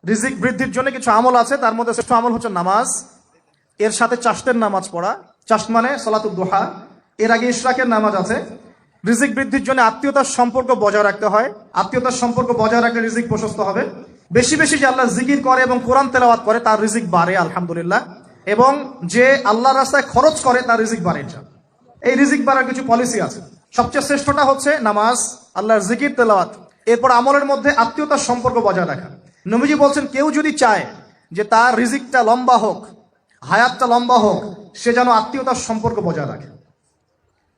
রিজিক বৃদ্ধির জন্য কিছু আমল আছে, তার মধ্যে শ্রেষ্ঠ আমল হচ্ছে নামাজ। এর সাথে চাষতের নামাজ পড়া, চাষ মানে সালাতুদ দুহা। এর আগে ইশরাকের নামাজ আছে। রিজিক বৃদ্ধির জন্য আত্মীয়তার সম্পর্ক বজায় রাখতে হয়। আত্মীয়তার সম্পর্ক বজায় রাখলে রিজিক প্রশস্ত হবে। বেশি বেশি যে আল্লাহ জিকির করে এবং কোরআন তেলাওয়াত করে তার রিজিক বাড়ে আলহামদুলিল্লাহ। এবং যে আল্লাহর রাস্তায় খরচ করে তার রিজিক বাড়ে। এই রিজিক বাড়ার কিছু পলিসি আছে। সবচেয়ে শ্রেষ্ঠটা হচ্ছে নামাজ, আল্লাহর জিকির তেলাওয়াত। এরপর আমলের মধ্যে আত্মীয়তার সম্পর্ক বজায় রাখা। নবীজি বলছেন, কেউ যদি চায় যে তার রিজিকটা লম্বা হোক, হায়াতটা লম্বা হোক, সে যেন আত্মীয়তার সম্পর্ক বজায় রাখে।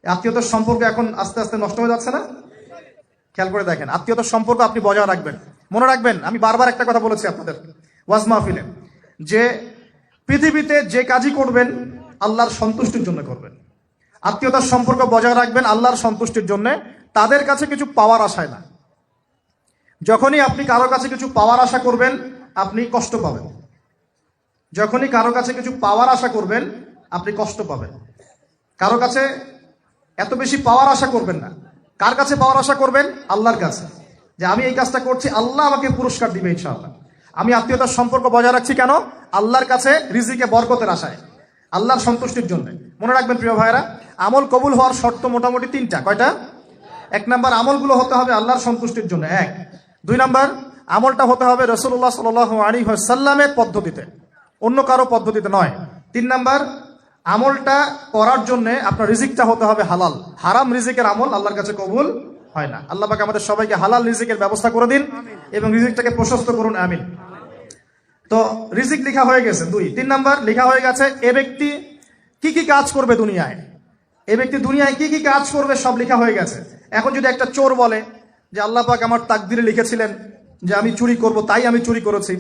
আত্মীয়তার সম্পর্ক এখন আস্তে আস্তে নষ্ট হয়ে যাচ্ছে না? খেয়াল করে দেখেন, আত্মীয়তার সম্পর্ক আপনি বজায় রাখবেন। মনে রাখবেন, আমি বারবার একটা কথা বলেছি আপনাদের ওয়াজ মাহফিলে, যে পৃথিবীতে যে কাজই করবেন আল্লাহর সন্তুষ্টির জন্য করবেন। আত্মীয়তার সম্পর্ক বজায় রাখবেন আল্লাহর সন্তুষ্টির জন্য, তাদের কাছে কিছু পাওয়ার আশায় না। যখনই আপনি কারো কাছে কিছু পাওয়ার আশা করবেন আপনি কষ্ট পাবেন। যখনই কারো কাছে কিছু পাওয়ার আশা করবেন আপনি কষ্ট পাবেন। কারো কাছে এত বেশি পাওয়ার আশা করবেন না। কার কাছে পাওয়ার আশা করবেন? আল্লাহর কাছে, যে আমি এই কাজটা করছি, আল্লাহ আমাকে পুরস্কার দিবে ইনশাআল্লাহ। আমি আত্মীয়তার সম্পর্ক বজায় রাখছি কেন? আল্লাহর কাছে রিজিকে বরকতের আশায়, আল্লাহর সন্তুষ্টির জন্য। মনে রাখবেন প্রিয় ভাইরা, আমল কবুল হওয়ার শর্ত মোটামুটি তিনটা। কয়টা? 1 নাম্বার, আমলগুলো হতে হবে আল্লাহর সন্তুষ্টির জন্য। 1। 2 নাম্বার, আমলটা হতে হবে রাসূলুল্লাহ সাল্লাল্লাহু আলাইহি ওয়াসাল্লামের পদ্ধতিতে, অন্য কারো পদ্ধতিতে নয়। 3 নাম্বার, আমলটা করার জন্য আপনার রিজিকটা হতে হবে হালাল। হারাম রিজিকের আমল আল্লাহর কাছে কবুল হয় না। আল্লাহ পাক আমাদের সবাইকে হালাল রিজিকের ব্যবস্থা করে দিন এবং রিজিকটাকে প্রশস্ত করুন, আমিন। তো রিজিক লেখা হয়ে গেছে 2। 3 নাম্বার লেখা হয়ে গেছে এ ব্যক্তি কি কি কাজ করবে দুনিয়ায়। এ ব্যক্তি দুনিয়ায় কি কি কাজ করবে সব লেখা হয়ে গেছে। এখন যদি একটা চোর বলে যে আল্লাহ পাক আমার তাকদিরে লিখেছিলেন যে আমি চুরি করব, তাই আমি চুরি করেছি,